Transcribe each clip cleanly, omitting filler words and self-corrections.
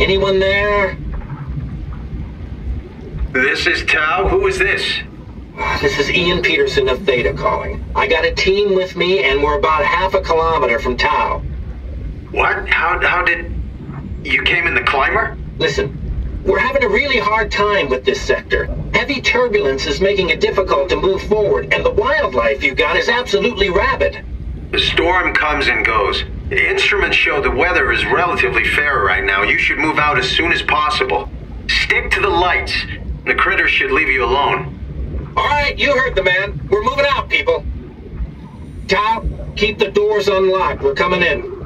Anyone there? This is Tau. Who is this? This is Ian Peterson of Theta calling. I got a team with me, and we're about half a kilometer from Tau. What? How did... You came in the climber? Listen, we're having a really hard time with this sector. Heavy turbulence is making it difficult to move forward, and the wildlife you got is absolutely rabid. The storm comes and goes. The instruments show the weather is relatively fair right now. You should move out as soon as possible. Stick to the lights. The critters should leave you alone. Alright, you heard the man. We're moving out, people. Tau, keep the doors unlocked. We're coming in.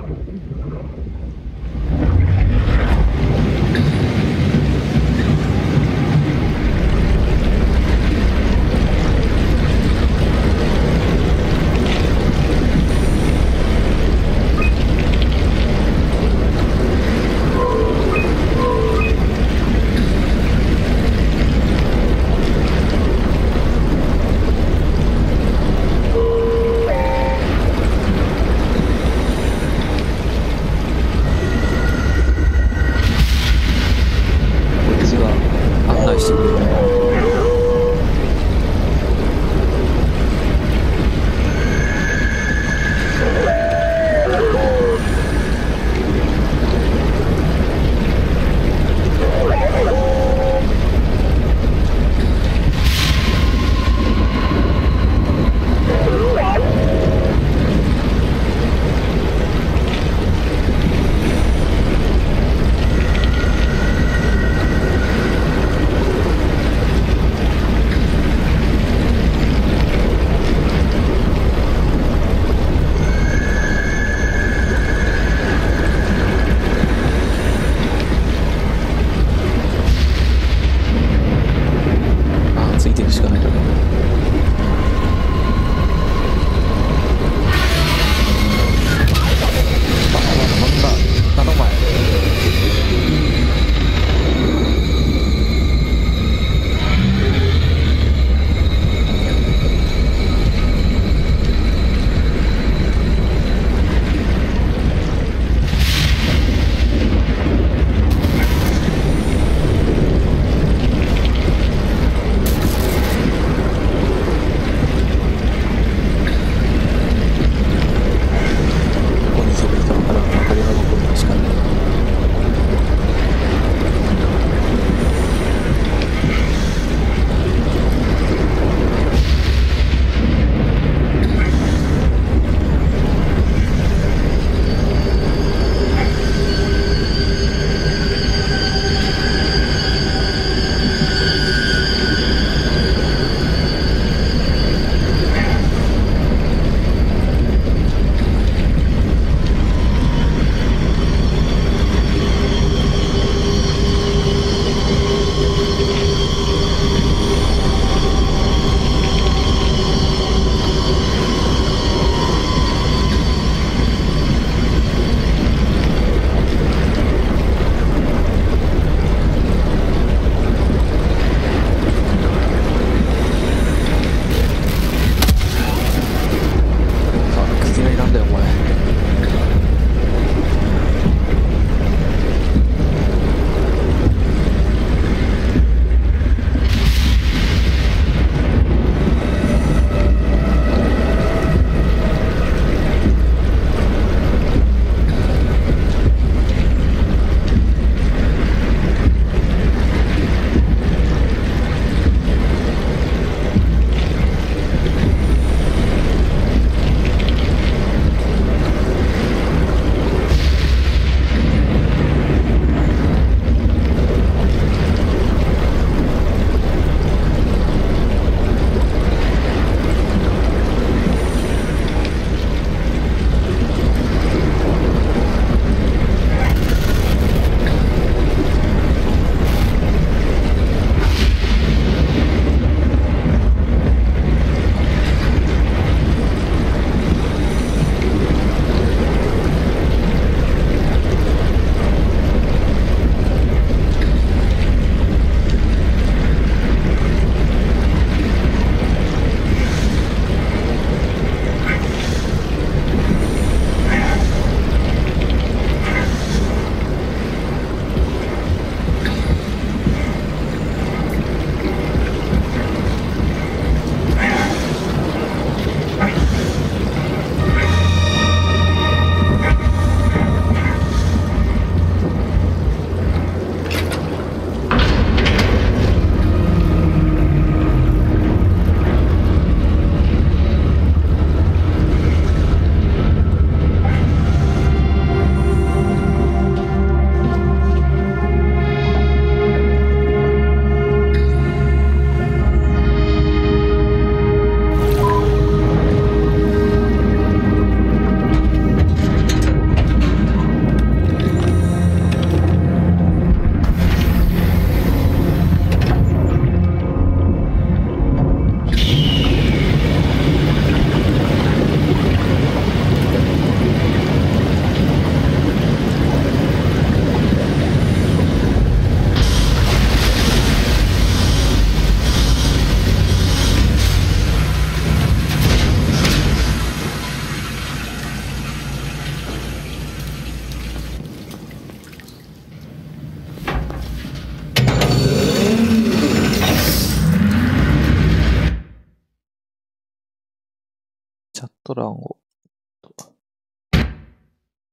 チャット欄を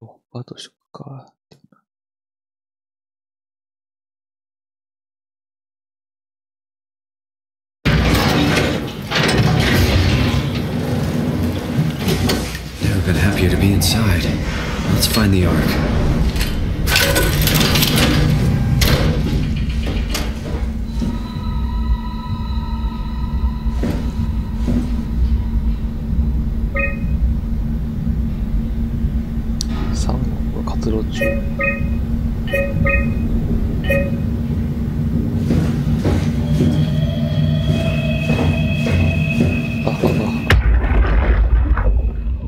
ロッパーとしようか。Never been happier to be inside. Let's find the Ark.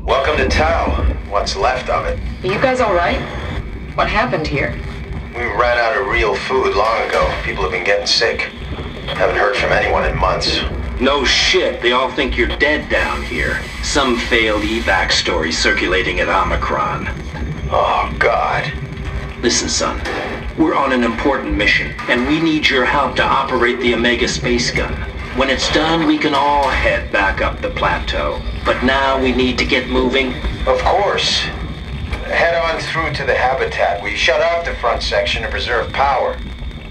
Welcome to Tau. What's left of it. You guys all right? What happened here? We ran out of real food long ago. People have been getting sick. Haven't heard from anyone in months. No shit, they all think you're dead down here. Some failed evac story circulating at Omicron. Oh, God. Listen, son. We're on an important mission, and we need your help to operate the Omega space gun. When it's done, we can all head back up the plateau. But now we need to get moving. Of course. Head on through to the habitat. We shut off the front section to preserve power.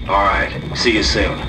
All right. See you soon.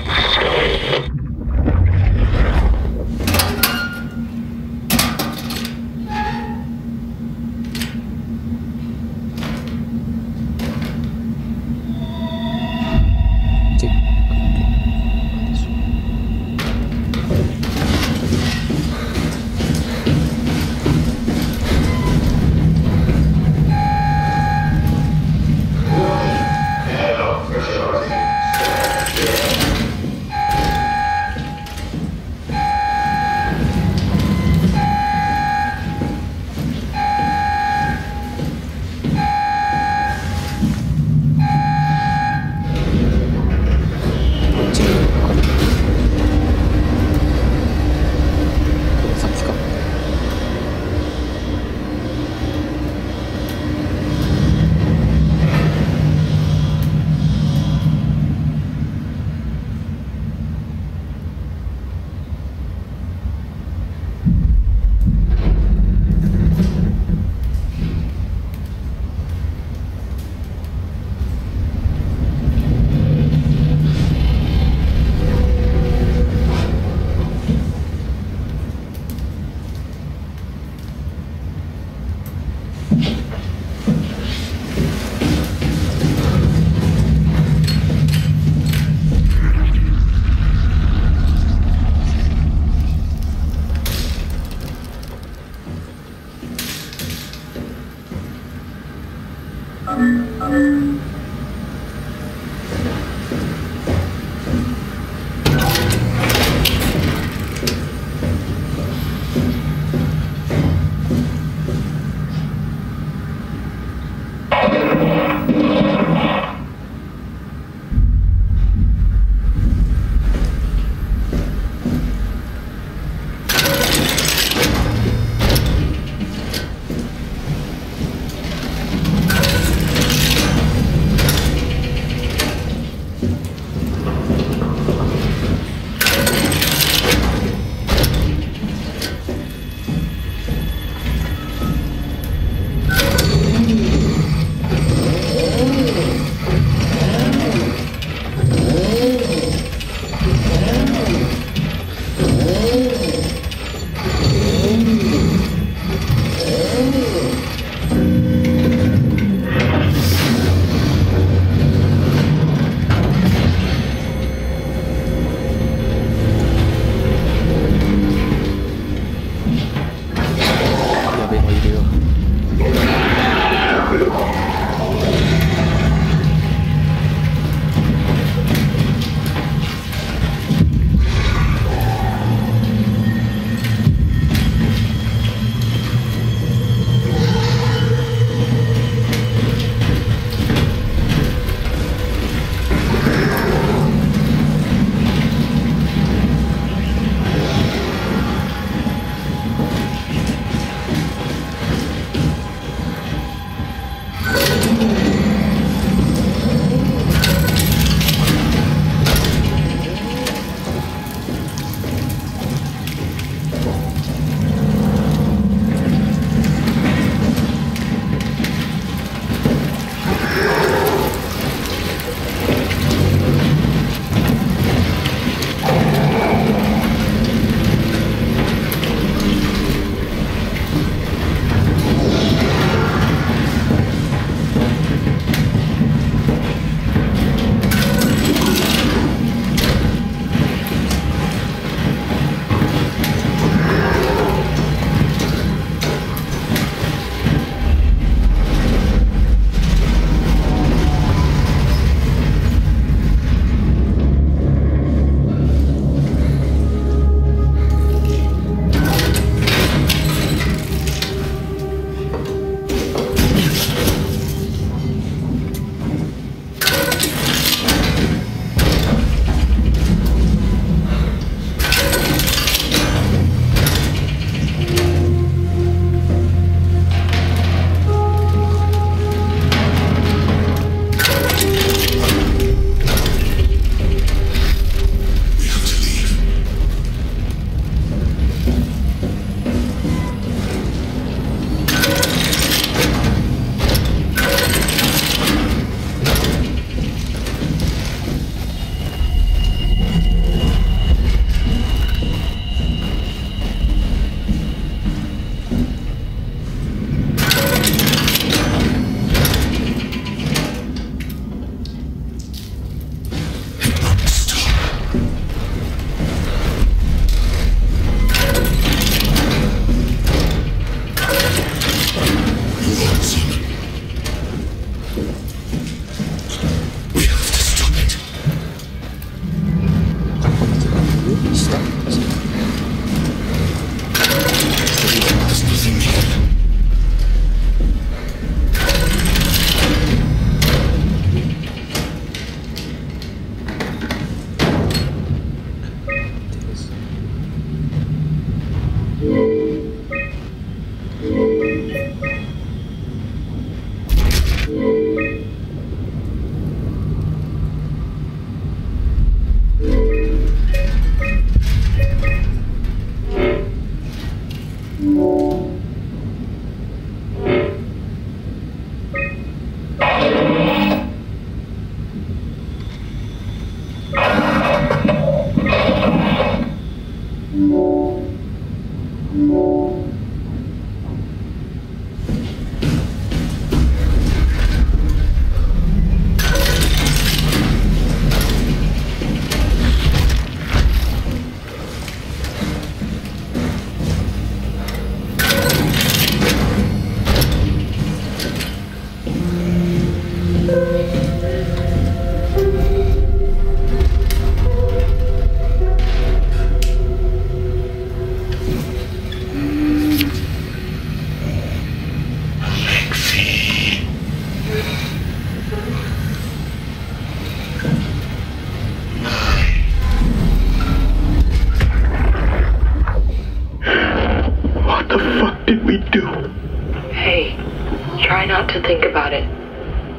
To think about it.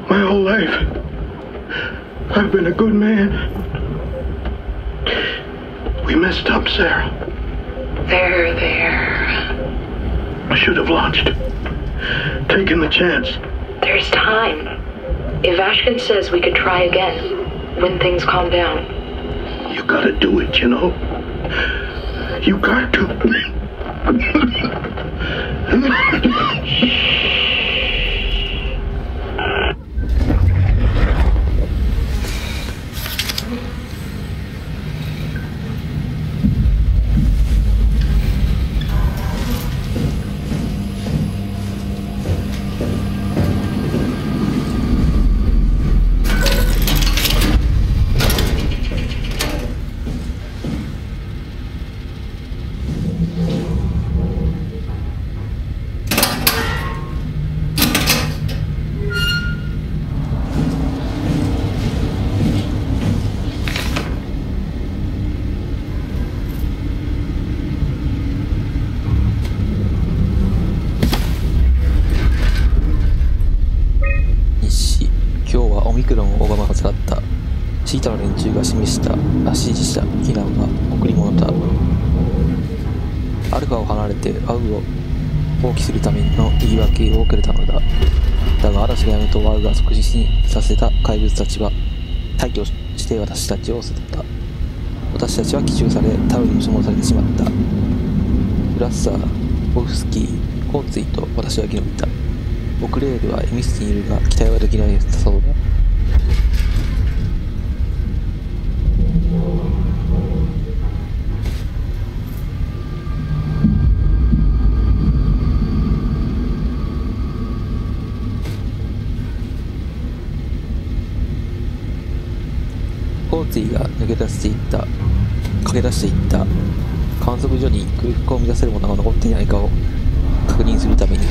My whole life, I've been a good man. We messed up, Sarah. There. I should have launched. Taken the chance. There's time. If Ashkin says we could try again, when things calm down. You gotta do it, you know? You got to.シータの連中が指示した避難は贈り物だ。アルファを離れてワウを放棄するための言い訳をくれたのだ。だが嵐がやめとワウが即死にさせた怪物たちは退去して私たちを捨てた。私たちは奇襲されタウルに所望されてしまった。ブラッサー、ボフスキー、コーツイと私は生き延びた。オクレールはエミスにいるが期待はできないそうだ。コーツィが駆け出していった観測所に空腹を満たせるものが残っていないかを確認するために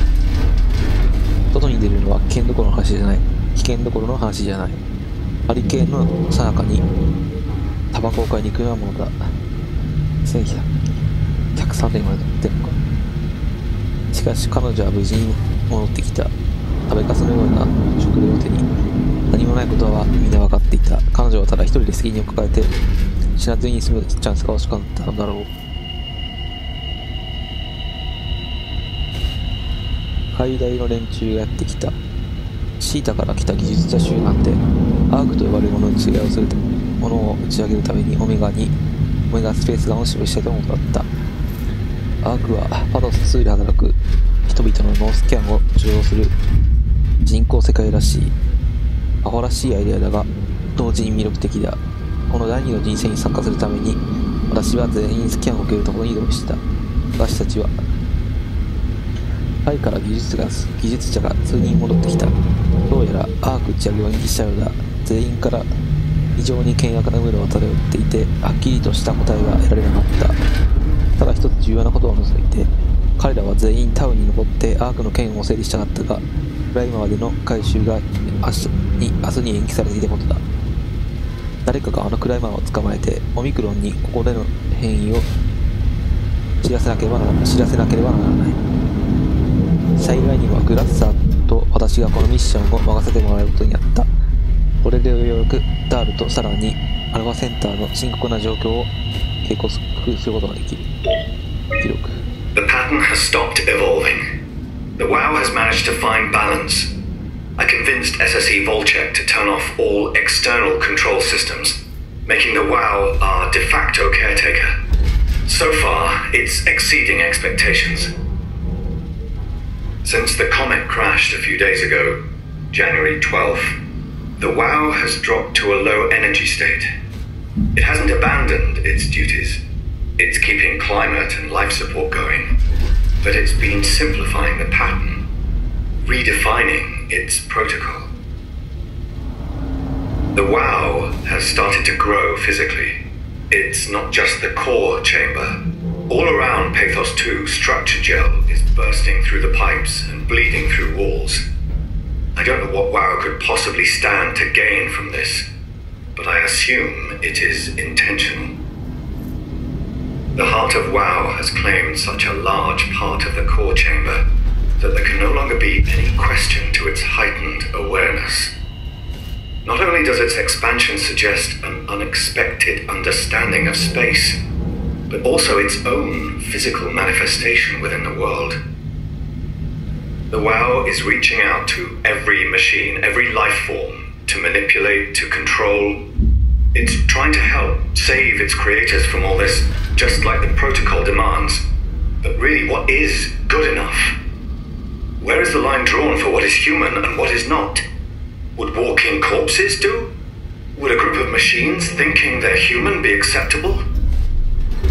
外に出るのは危険どころの話じゃない。ハリケーンの最中にタバコを買いに行くようなものだ。1103年まで取ってるのか。しかし彼女は無事に戻ってきた。食べかすのような食料を手に何もないことはみんな分かっていた。彼女はただ一人で責任を抱えて死なずに済むチャンスが欲しかったのだろう。海外の連中がやってきた。シータから来た技術者集団でアークと呼ばれるものを打ち上げるためにオメガスペースガンを示したいと思った。アークはパドス2で働く人々のノースキャンを主導する人工世界らしいアホらしいアイデアだが同時に魅力的だ。この第二の人生に参加するために私は全員スキャンを受けるところに移動した。私たちはタイから技術者が数人戻ってきた。どうやらアーク打ち上げを延期したようだ。全員から非常に険悪なムードが漂っていてはっきりとした答えは得られなかった。ただ一つ重要なことを除いて彼らは全員タウンに残ってアークの件を整理したかったがプライマまでの回収が明日に延期されていたことだ。誰かがあのクライマーを捕まえてオミクロンにここでの変異を知らせなければならない。幸いにもグラッサーと私がこのミッションを任せてもらえることになった。これでようやくダールとさらにアルファセンターの深刻な状況を警告することができる。記録。 The pattern has stopped evolving. The WoW has managed to find balance. I convinced SSE Volcheck to turn off all external control systems, making the WoW our de facto caretaker. So far, it's exceeding expectations. Since the comet crashed a few days ago, January 12th, the WoW has dropped to a low energy state. It hasn't abandoned its duties. It's keeping climate and life support going, but it's been simplifying the pattern, redefining its protocol. The WoW has started to grow physically. It's not just the core chamber. All around Pathos 2, structure gel is bursting through the pipes and bleeding through walls. I don't know what WoW could possibly stand to gain from this, but I assume it is intentional. The heart of WoW has claimed such a large part of the core chamber that there can no longer be any question to its heightened awareness. Not only does its expansion suggest an unexpected understanding of space, but also its own physical manifestation within the world. The WoW is reaching out to every machine, every life form, to manipulate, to control. It's trying to help save its creators from all this, just like the protocol demands. But really, what is good enough? Where is the line drawn for what is human and what is not? Would walking corpses do? Would a group of machines thinking they're human be acceptable?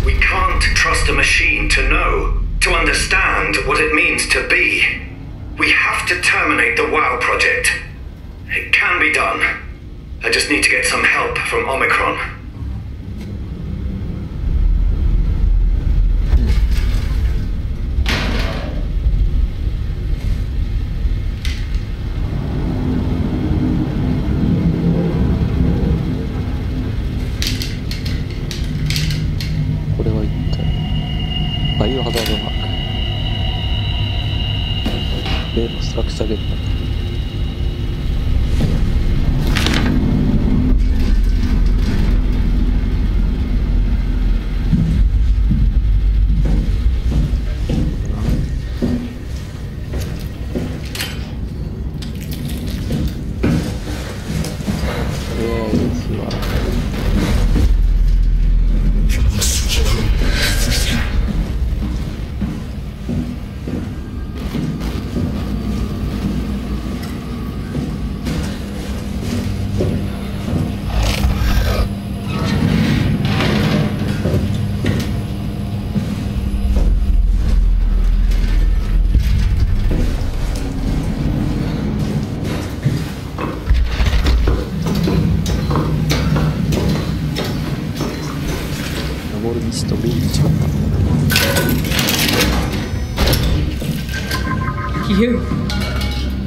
We can't trust a machine to know, to understand what it means to be. We have to terminate the WoW project. It can be done. I just need to get some help from Omicron.バイオハザードマーク例のストラクチャーゲームだった。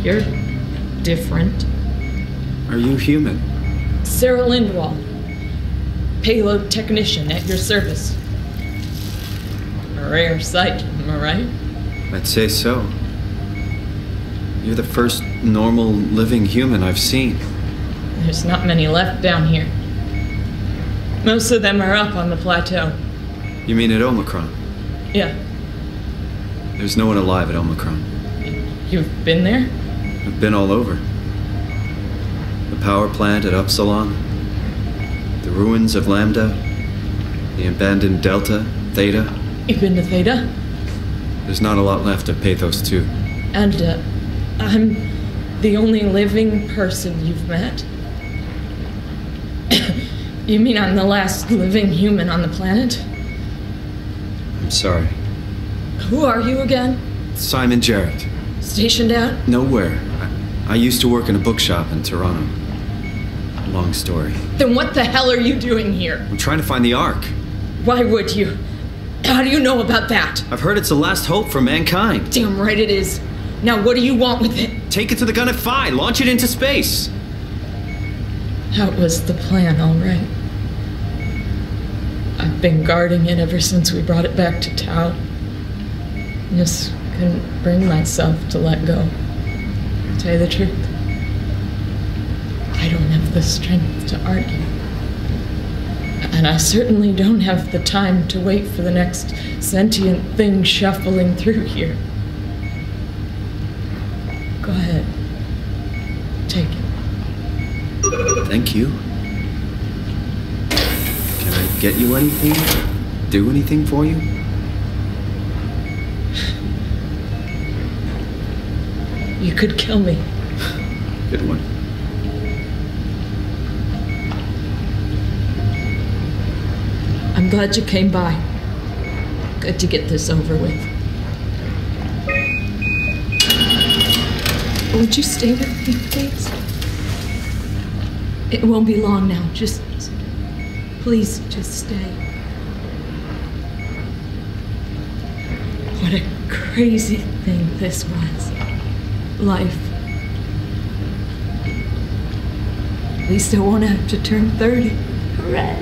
You're different. Are you human? Sarah Lindwall, payload technician at your service. A rare sight, am I right? I'd say so. You're the first normal living human I've seen. There's not many left down here. Most of them are up on the plateau. You mean at Omicron? Yeah. There's no one alive at Omicron. You've been there? I've been all over. The power plant at Upsilon, the ruins of Lambda, the abandoned Delta, Theta. You've been to Theta? There's not a lot left of Pathos 2. And, I'm the only living person you've met? You mean I'm the last living human on the planet? I'm sorry. Who are you again? Simon Jarrett. Stationed out? Nowhere. I used to work in a bookshop in Toronto. Long story. Then what the hell are you doing here? I'm trying to find the Ark. Why would you? How do you know about that? I've heard it's the last hope for mankind. Damn right it is. Now what do you want with it? Take it to the Gun at Phi. Launch it into space. That was the plan, all right. I've been guarding it ever since we brought it back to Tau. Just couldn't bring myself to let go. To tell you the truth, I don't have the strength to argue. And I certainly don't have the time to wait for the next sentient thing shuffling through here. Go ahead. Take it. Thank you. Can I get you anything? do anything for you? You could kill me. Good one. I'm glad you came by. Good to get this over with. Would you stay with me, please? It won't be long now. Please, just stay. What a crazy thing this was. Life. At least I won't have to turn 30. Hooray!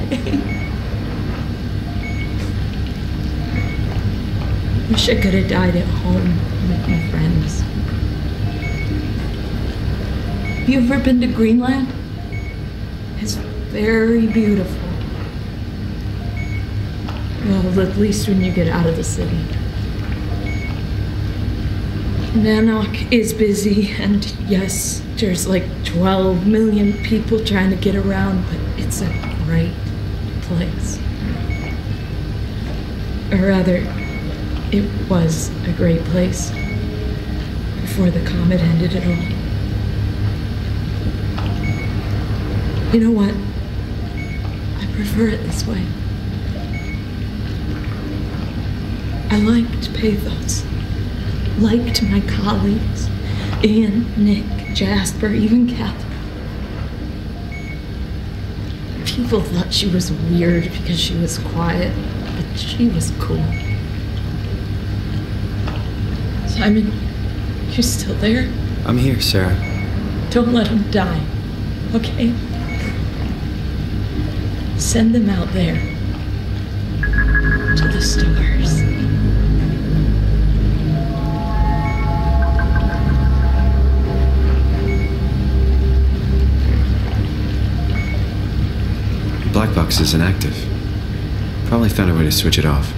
Wish I could have died at home with my friends. Have you ever been to Greenland? It's very beautiful. Well, at least when you get out of the city. Nanook is busy, and yes, there's like 12 million people trying to get around, but it's a great place. Or rather, it was a great place before the comet ended it all. You know what? I prefer it this way. I liked Pathos. Liked my colleagues. Ian, Nick, Jasper, even Catherine. People thought she was weird because she was quiet, but she was cool. Simon, you still there? I'm here, Sarah. Don't let him die, okay? Send them out there. To the stars. Black box is inactive. Probably found a way to switch it off.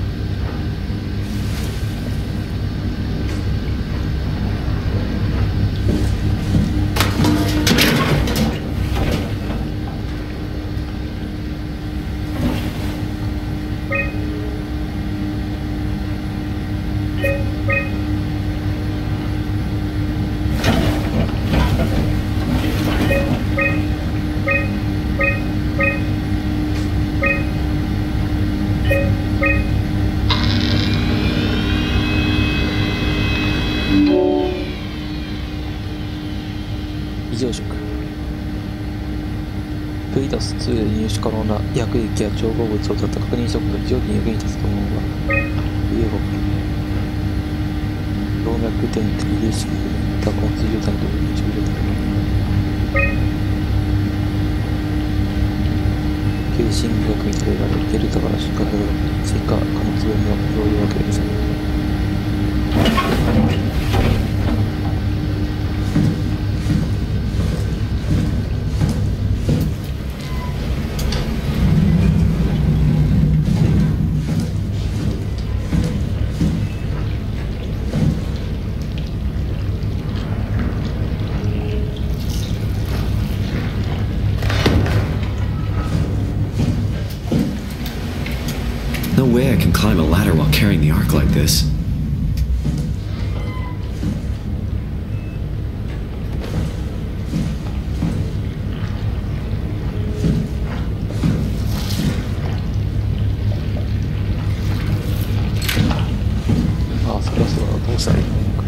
異常食。プリタス2で入手可能な薬液や調合物を使った確認速度が非常に役に立つと思うが、有効。動脈点滴で式でまた昏睡状態のところに入手状態。形心学に触れられ、デルタから出荷された追加貨物分の容量わけです。No way I can climb a ladder while carrying the ark like this. Ah, そろそろどうしたらいいのか。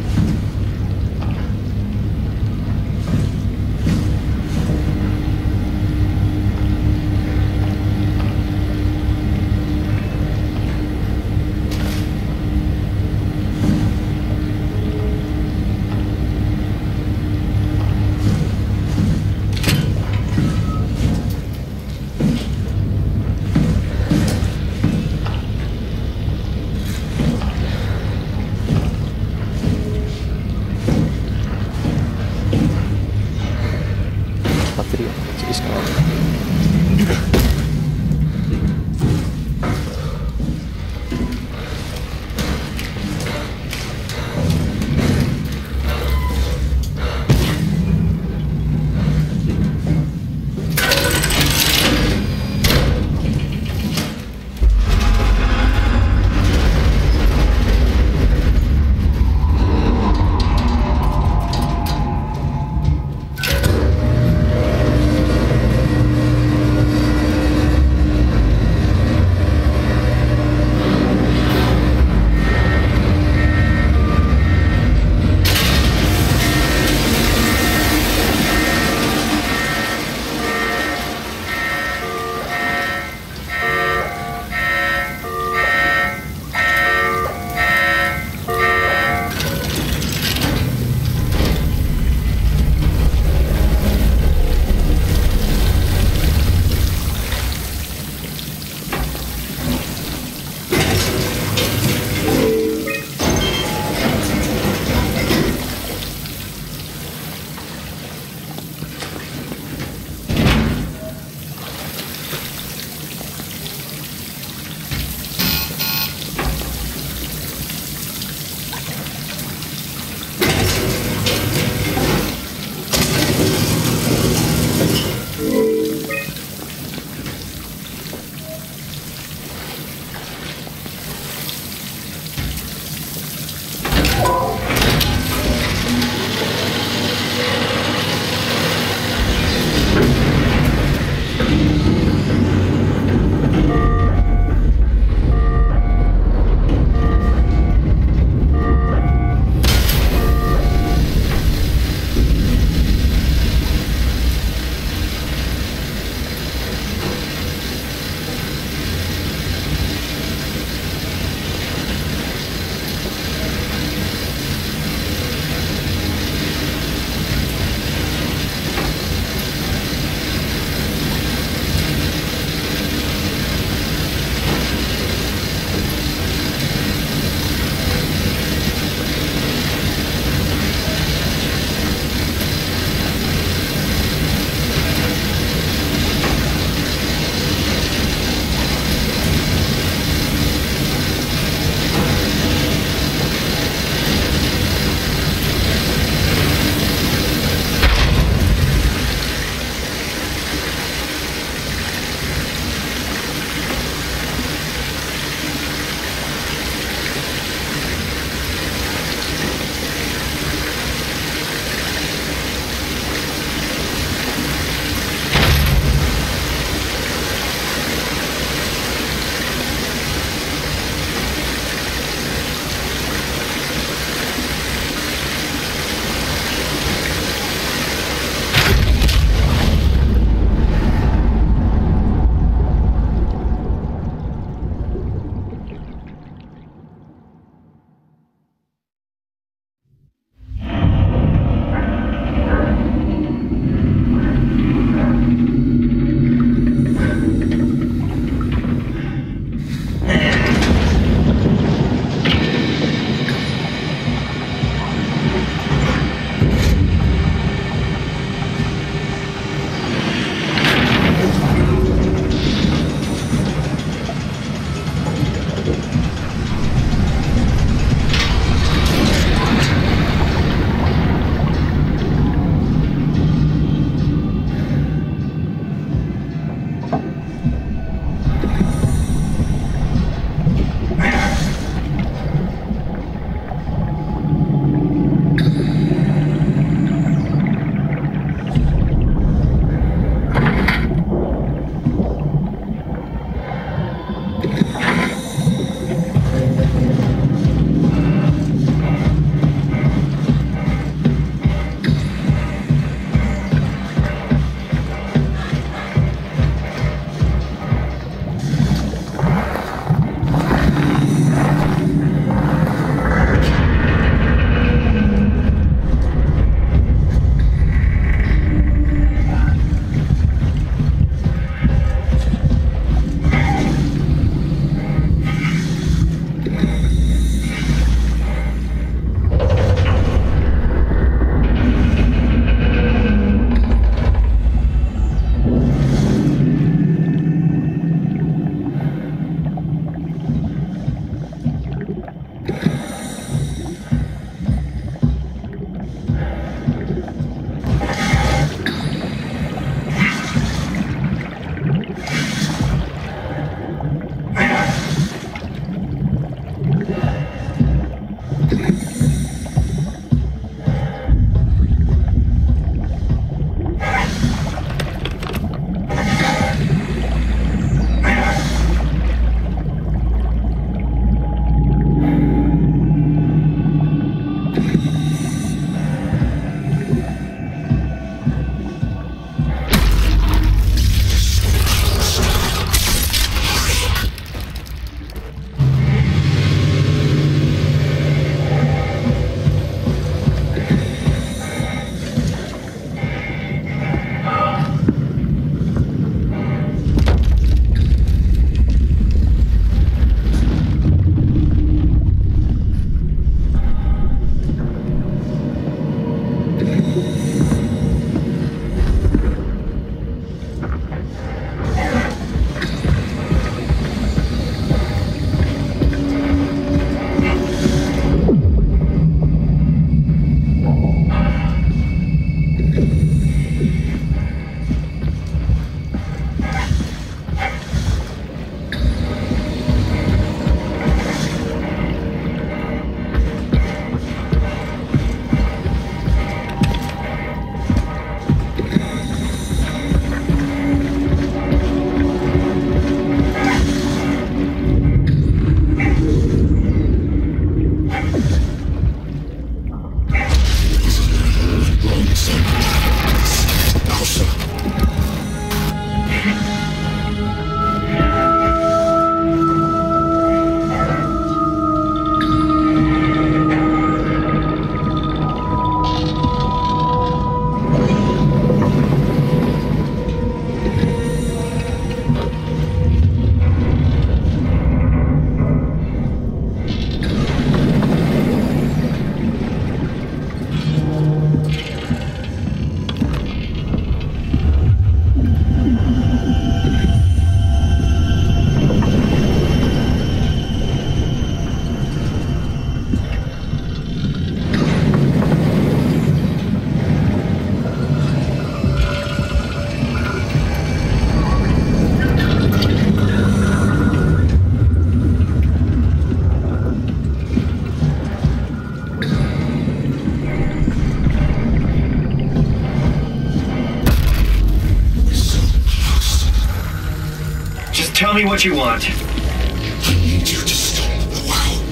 me what you want. I need you to stop the WoW.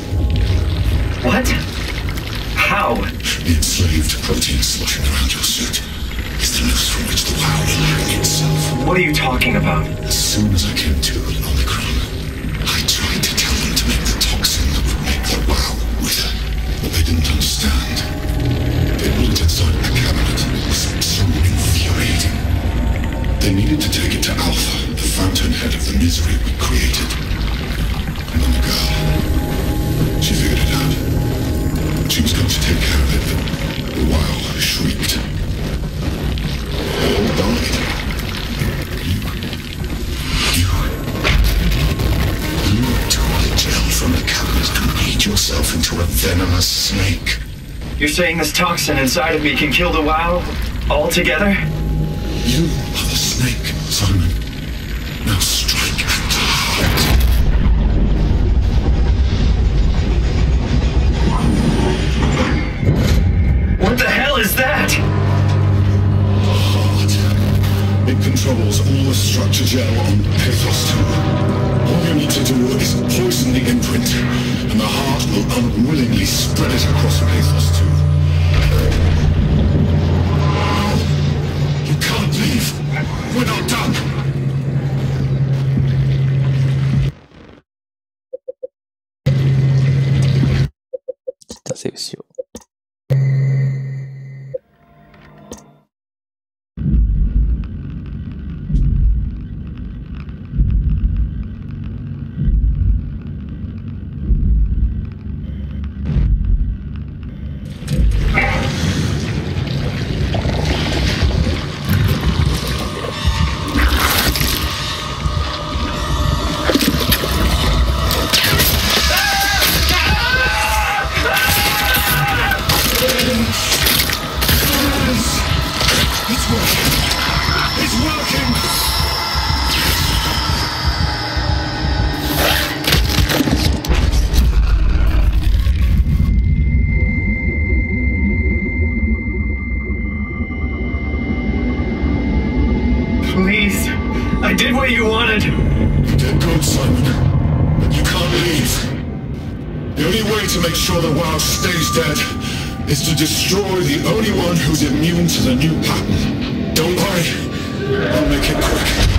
What? How? The enslaved protein sloshing around your suit is the noose from which the WoW will hang itself. What are you talking about? As soon as I came to on the ground, I tried to tell them to make the toxin that would make the WoW wither, but they didn't understand. They built inside the cabinet was so infuriating. They needed to take it to Alpha, the fountainhead of the misery we created. And then the girl, she figured it out. She was going to take care of it, but the WoW shrieked. They all died. You tore the gel from the cabinet and made yourself into a venomous snake. You're saying this toxin inside of me can kill the WoW altogether? You are the snake, Simon. Now strike at the heart. What the hell is that? The heart. It controls all the structure gel on Pathos 2. All you need to do is poison the imprint, and the heart will unwillingly spread it across Pathos 2. You can't leave. We're not done.セーブしよう。Please, I did what you wanted. You did good, Simon. But you can't leave. The only way to make sure the WoW stays dead is to destroy the only one who's immune to the new pattern. Don't worry. I'll make it quick.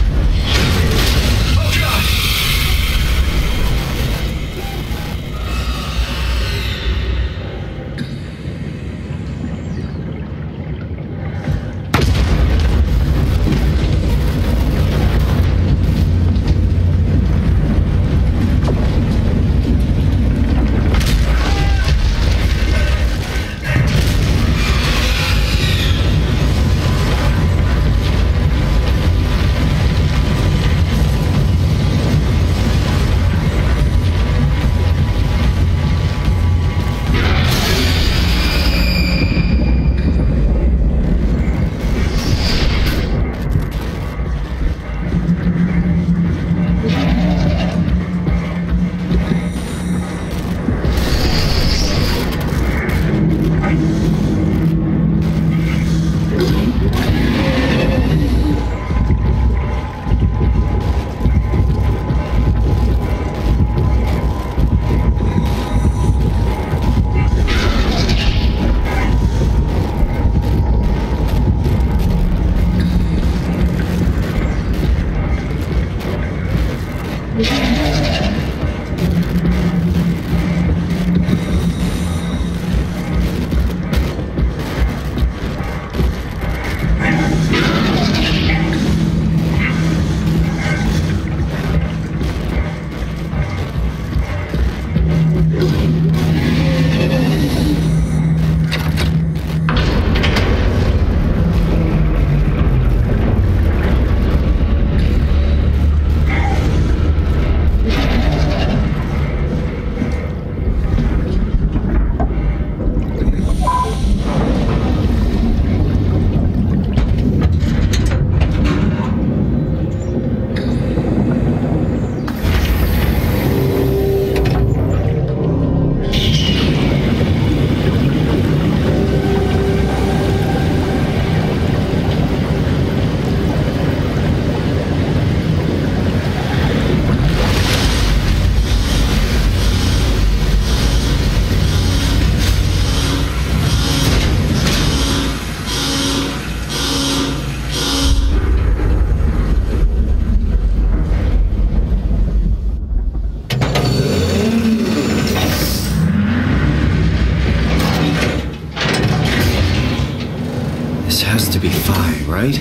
to be Phi, right?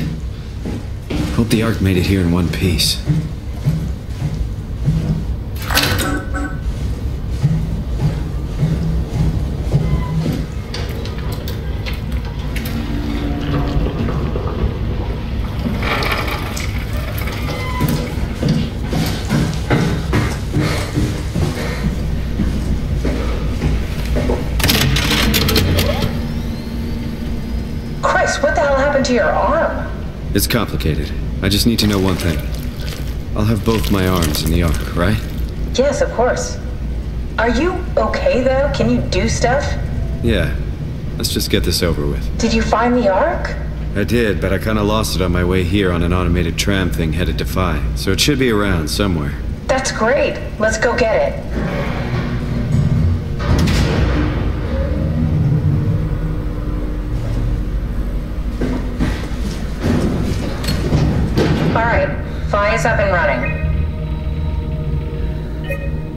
Hope the Ark made it here in one piece. To your arm? It's complicated. I just need to know one thing. I'll have both my arms in the Ark, right? Yes, of course. Are you okay, though? Can you do stuff? Yeah. Let's just get this over with. Did you find the Ark? I did, but I kinda lost it on my way here on an automated tram thing headed to Phi, so it should be around somewhere. That's great. Let's go get it. Alright, Phi is up and running.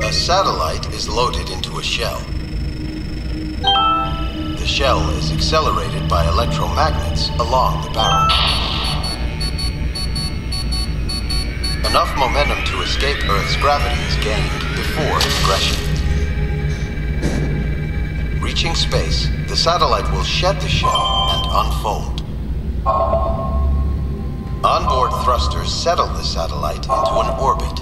A satellite is loaded into a shell. The shell is accelerated by electromagnets along the barrel. Enough momentum to escape Earth's gravity is gained before progression. Reaching space, the satellite will shed the shell and unfold. Onboard thrusters settle the satellite into an orbit.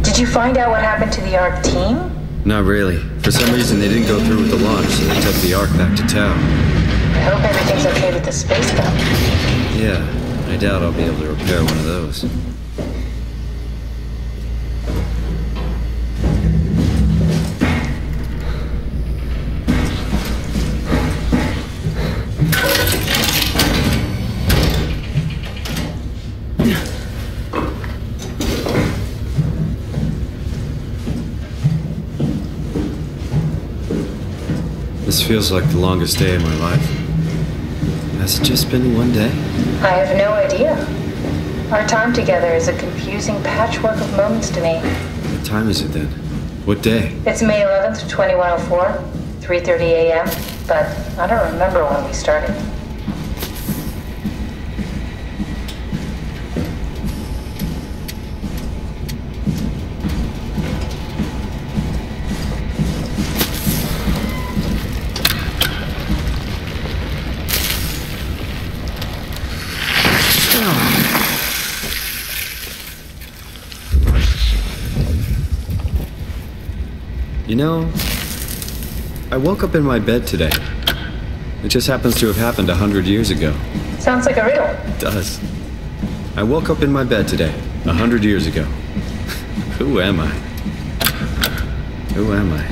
Did you find out what happened to the Ark team? Not really. For some reason, they didn't go through with the launch, so they took the Ark back to town. I hope everything's okay with the space gun. Yeah, I doubt I'll be able to repair one of those. This feels like the longest day of my life. Has it just been one day? I have no idea. Our time together is a confusing patchwork of moments to me. What time is it then? What day? It's May 11th, 2104, 3:30 a.m., but I don't remember when we started. You know, I woke up in my bed today. It just happens to have happened 100 years ago. Sounds like a riddle. It does. I woke up in my bed today, 100 years ago. Who am I? Who am I?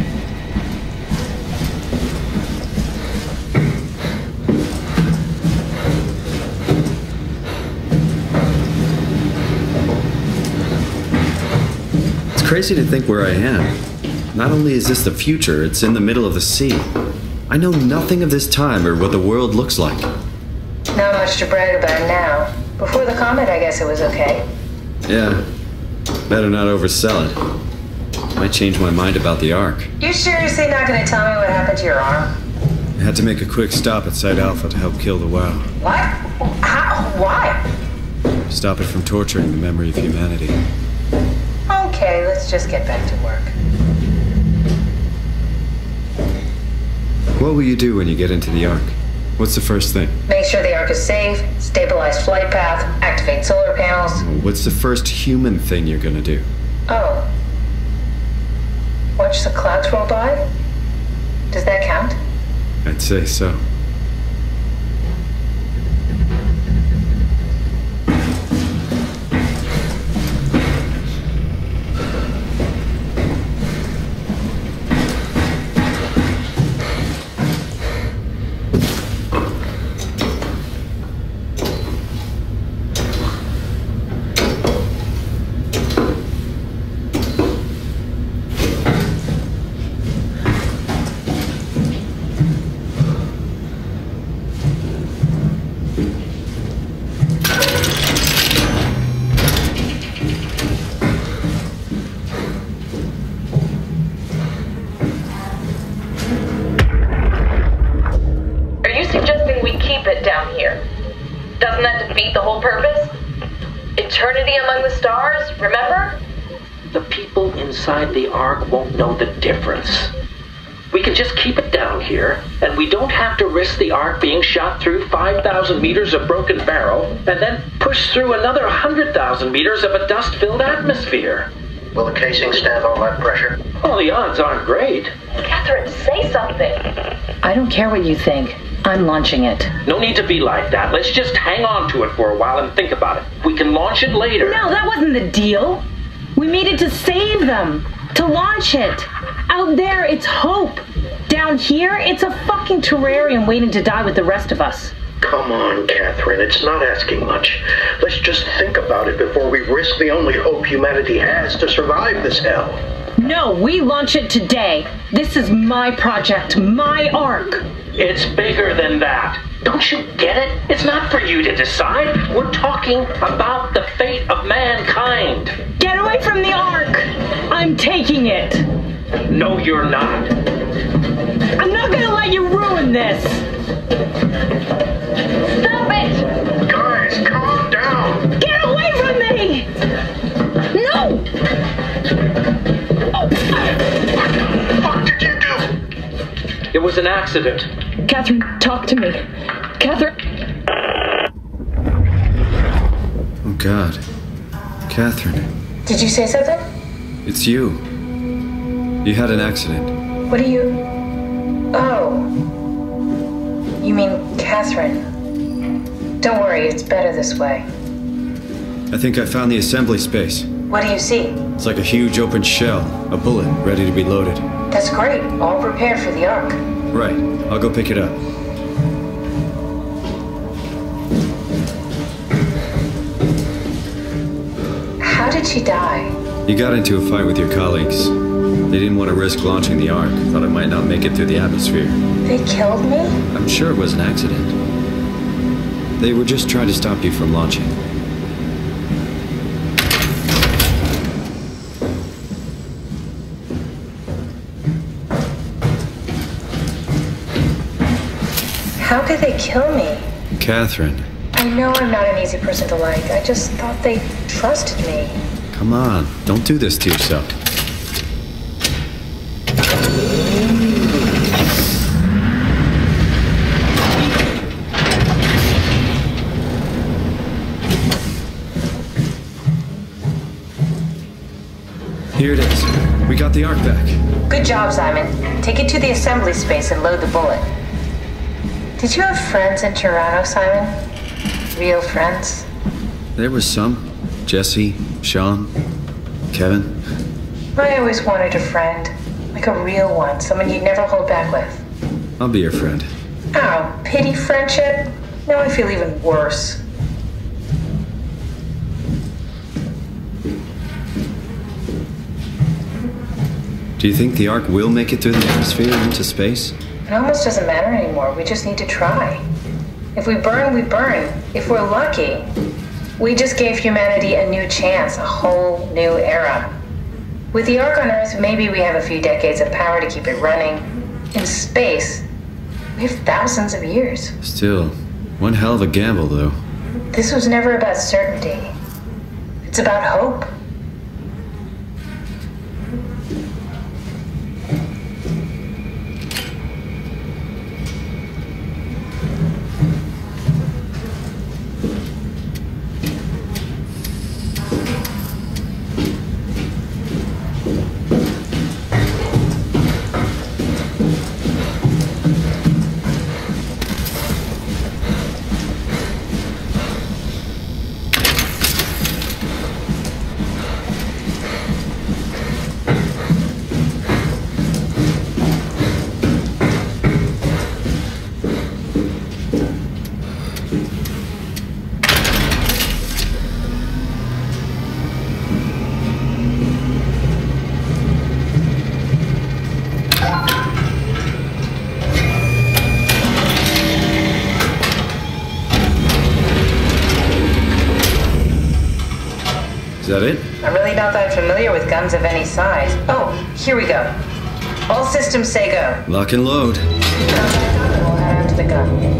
It's crazy to think where I am. Not only is this the future, it's in the middle of the sea. I know nothing of this time or what the world looks like. Not much to brag about now. Before the comet, I guess it was okay. Yeah. Better not oversell it. Might change my mind about the Ark. You seriously not gonna tell me what happened to your arm? I had to make a quick stop at Site Alpha to help kill the WoW. What? How? Why? Stop it from torturing the memory of humanity. Okay, let's just get back to work. What will you do when you get into the Ark? What's the first thing? Make sure the Ark is safe, stabilize flight path, activate solar panels. What's the first human thing you're gonna do? Oh. Watch the clouds roll by? Does that count? I'd say so. suggesting we keep it down here. Doesn't that defeat the whole purpose? Eternity among the stars, remember? The people inside the Ark won't know the difference. We can just keep it down here, and we don't have to risk the Ark being shot through 5,000 meters of broken barrel, and then push through another 100,000 meters of a dust-filled atmosphere. Will the casing stand all that pressure? Well, the odds aren't great. Catherine, say something. I don't care what you think. I'm launching it. No need to be like that. Let's just hang on to it for a while and think about it. We can launch it later. No, that wasn't the deal. We made it to save them. To launch it. Out there, it's hope. Down here, it's a fucking terrarium waiting to die with the rest of us. Come on, Catherine. It's not asking much. Let's just think about it before we risk the only hope humanity has to survive this hell. No, we launch it today. This is my project, my Ark. It's bigger than that. Don't you get it? It's not for you to decide. We're talking about the fate of mankind. Get away from the Ark! I'm taking it. No, you're not. I'm not gonna let you ruin this. Stop it! Guys, calm down. Get away from me! No! What the fuck did you do? It was an accident. Catherine, talk to me. Catherine. Oh, God. Catherine. Did you say something? It's you. You had an accident. What are you... Oh. You mean Catherine. Don't worry, it's better this way. I think I found the assembly space. What do you see? It's like a huge open shell, a bullet ready to be loaded. That's great. All prepared for the Ark. Right. I'll go pick it up. How did she die? You got into a fight with your colleagues. They didn't want to risk launching the Ark. Thought it might not make it through the atmosphere. They killed me? I'm sure it was an accident. They were just trying to stop you from launching. How could they kill me? Catherine. I know I'm not an easy person to like. I just thought they trusted me. Come on. Don't do this to yourself. Here it is. We got the Ark back. Good job, Simon. Take it to the assembly space and load the bullet. Did you have friends in Toronto, Simon? Real friends? There was some. Jesse, Sean, Kevin. I always wanted a friend. Like a real one. Someone you'd never hold back with. I'll be your friend. Oh, pity friendship? Now I feel even worse. Do you think the Ark will make it through the atmosphere and into space? It almost doesn't matter anymore. We just need to try. If we burn, we burn. If we're lucky, we just gave humanity a new chance, a whole new era. With the Ark on Earth, maybe we have a few decades of power to keep it running. In space, we have thousands of years. Still, one hell of a gamble, though. This was never about certainty. It's about hope. Is that it? I'm really not that familiar with guns of any size. Oh, here we go. All systems say go. Lock and load. We'll head out launch the gun.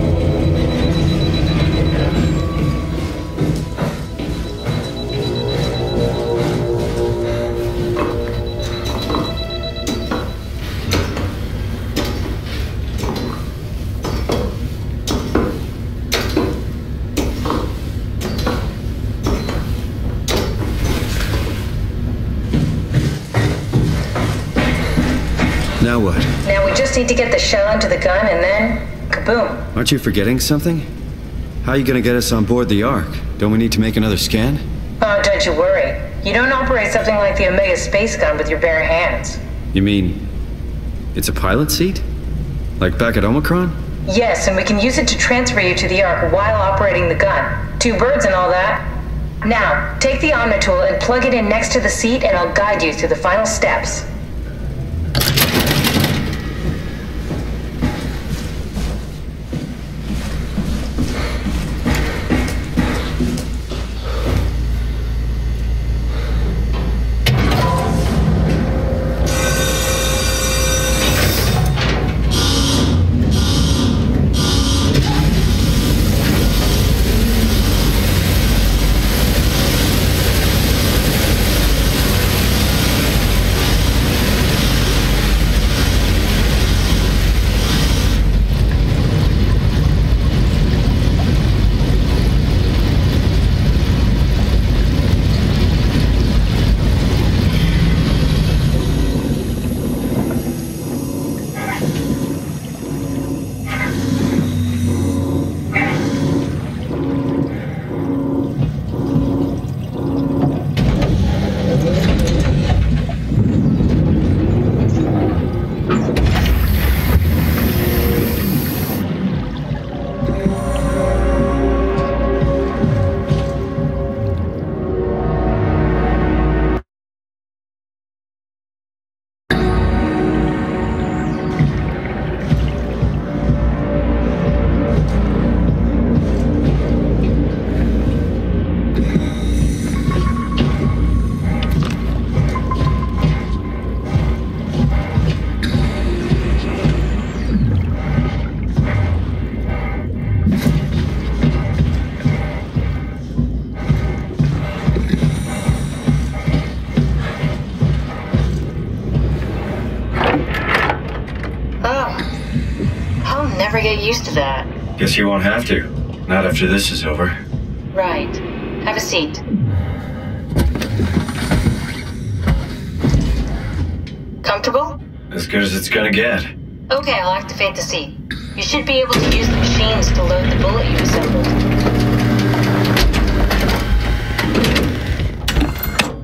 Now what? Now we just need to get the shell into the gun and then, kaboom. Aren't you forgetting something? How are you gonna get us on board the Ark? Don't we need to make another scan? Oh, don't you worry. You don't operate something like the Omega space gun with your bare hands. You mean it's a pilot seat? Like back at Omicron? Yes, and we can use it to transfer you to the Ark while operating the gun. 2 birds and all that. Now, take the Omnitool and plug it in next to the seat and I'll guide you through the final steps. Get used to that. Guess you won't have to. Not after this is over. Right. Have a seat. Comfortable? As good as it's gonna get. Okay, I'll activate the seat. You should be able to use the machines to load the bullet you assembled.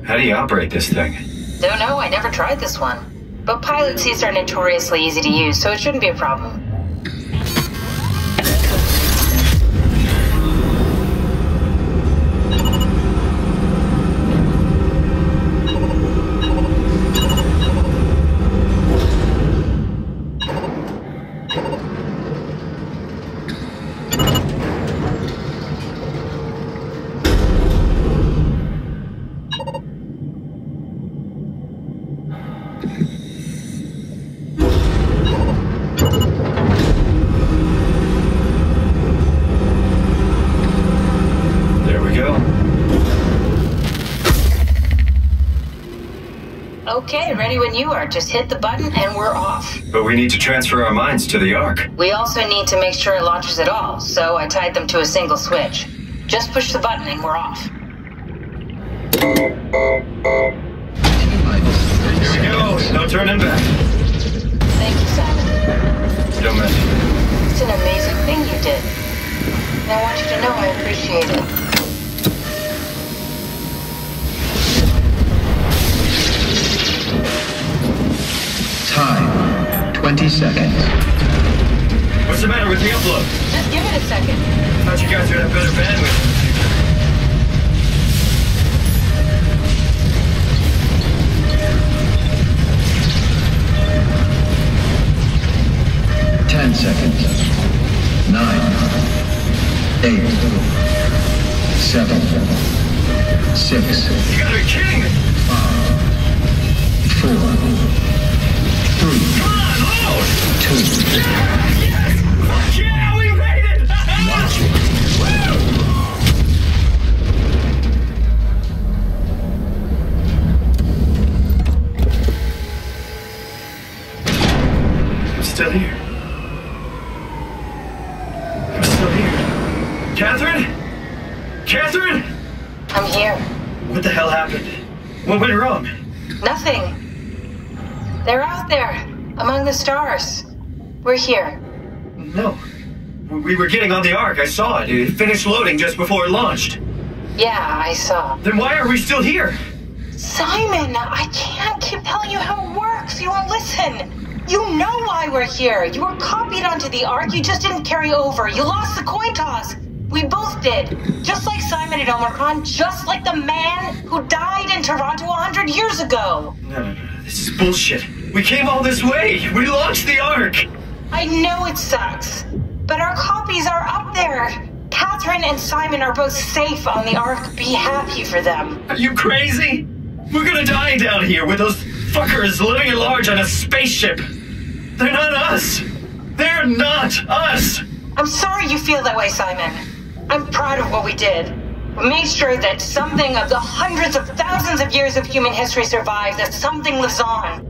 How do you operate this thing? Don't know, I never tried this one. But pilot seats are notoriously easy to use, so it shouldn't be a problem. Okay, ready when you are. Just hit the button and we're off. But we need to transfer our minds to the Ark. We also need to make sure it launches at all, so I tied them to a single switch. Just push the button and we're off. Here we go. No turning back. Thank you, Simon. Don't mention it. It's an amazing thing you did. And I want you to know I appreciate it. Time, 20 seconds. What's the matter with the upload? Just give it a second. Thought you guys would have better bandwidth. 10 seconds. 9, 8, 7, 6. You gotta be kidding me! 5, 4, 3, Come on, load! 2. Yes! Fuck yeah! Catherine? Catherine? I'm here. What the hell happened? What went wrong? Nothing. They're out there, among the stars. We're here. No. We were getting on the Ark. I saw it. It finished loading just before it launched. Yeah, I saw. Then why are we still here? Simon, I can't keep telling you how it works. You won't listen. You know why we're here. You were copied onto the Ark. You just didn't carry over. You lost the coin toss. We both did. Just like Simon and Omicron. Just like the man who died in Toronto 100 years ago. No. This is bullshit. We came all this way. We launched the Ark. I know it sucks. But our copies are up there. Catherine and Simon are both safe on the Ark. Be happy for them. Are you crazy? We're gonna die down here with those fuckers living at large on a spaceship. They're not us. They're not us. I'm sorry you feel that way, Simon. I'm proud of what we did. We made sure that something of the hundreds of thousands of years of human history survives, that something lives on.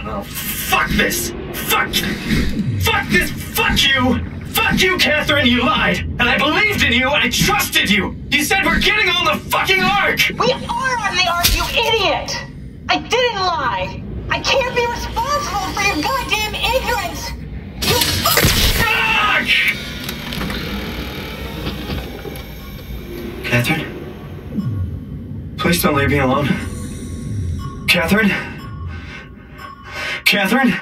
No. Fuck this. Fuck this. Fuck you. Fuck you, Catherine. You lied. And I believed in you. I trusted you. You said we're getting on the fucking Ark. We are on the Ark, you idiot. I didn't lie. I can't be responsible for your goddamn ignorance. You fuck! Catherine? Please don't leave me alone. Catherine? Catherine?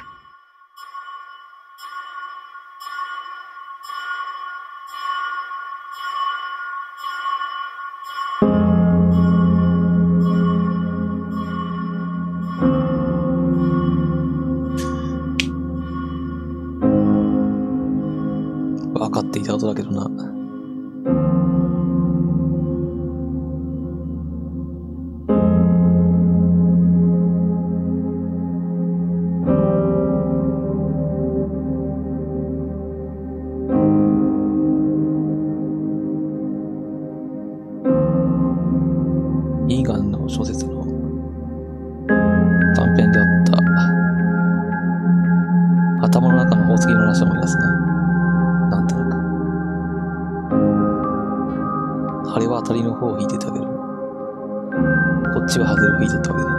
分かっていたことだけどな。イーガンの小説の短編であった頭の中の宝石の話を思い出すな。なんとなくあれは当たりの方を引いてたけど、こっちは外れを引いてたわけだ。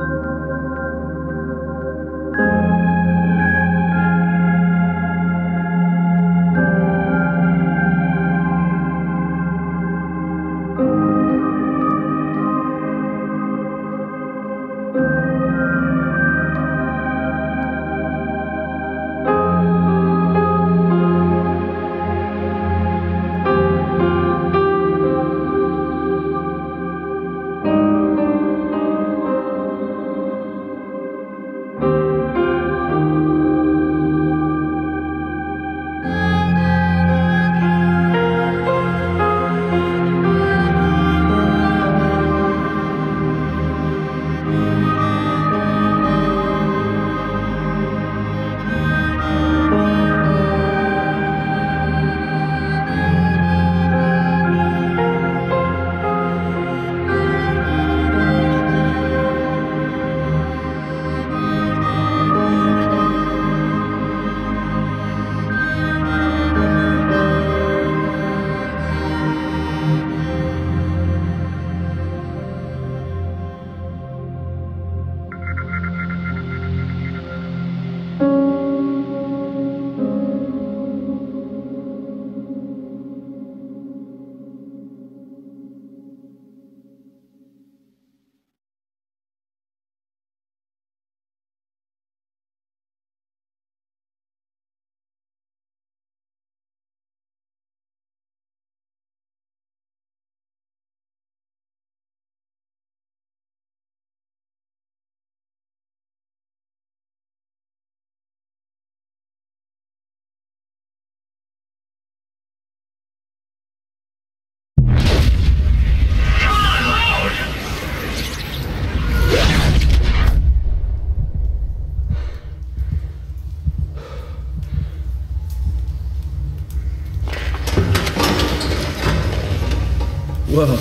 Whoa.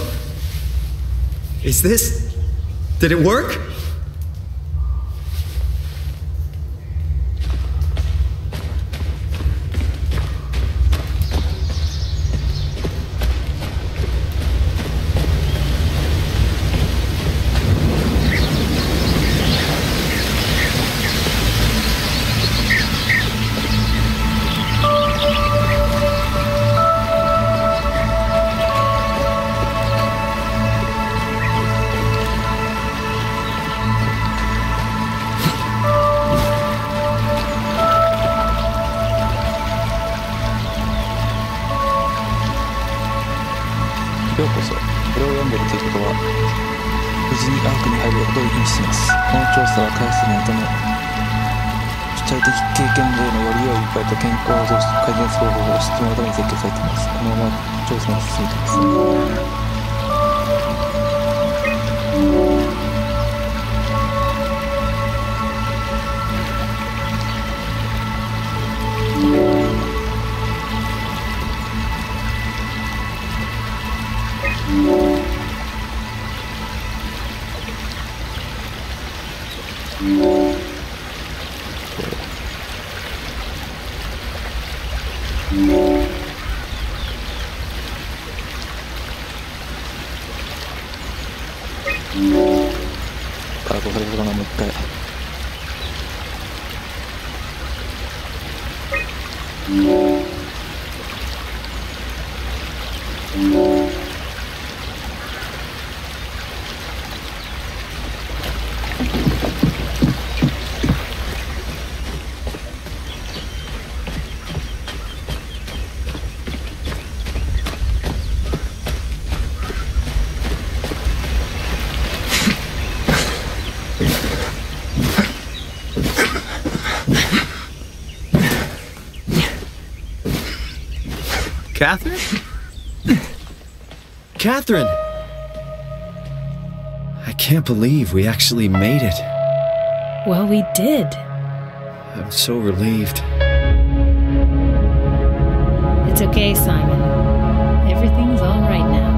Is this... Did it work? ようこそ。これを読んでいるということは、無事にアークに入ることを意味しています。この調査は回数ないため、主体的経験でのより良い場合と健康を改善する方法を知ってもらうために設計されています。このまま調査に進めています。からこされるかな、もう一回。Catherine? Catherine! I can't believe we actually made it. Well, we did. I'm so relieved. It's okay, Simon. Everything's all right now.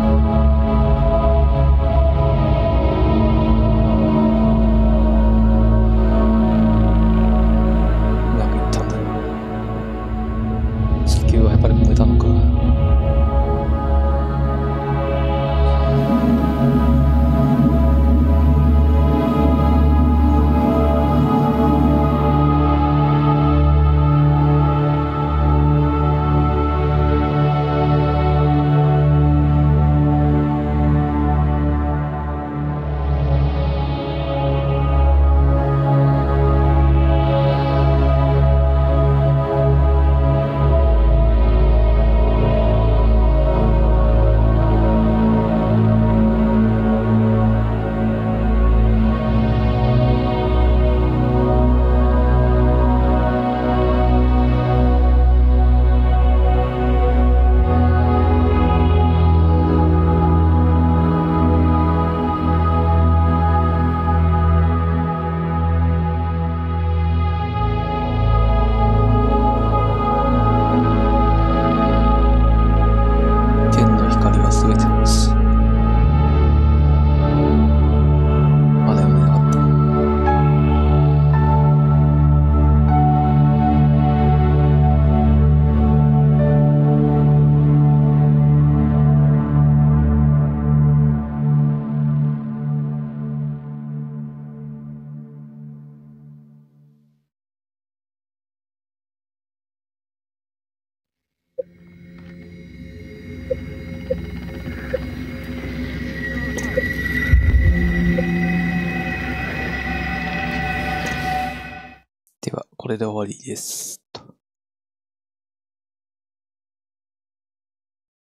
では、これで終わりです。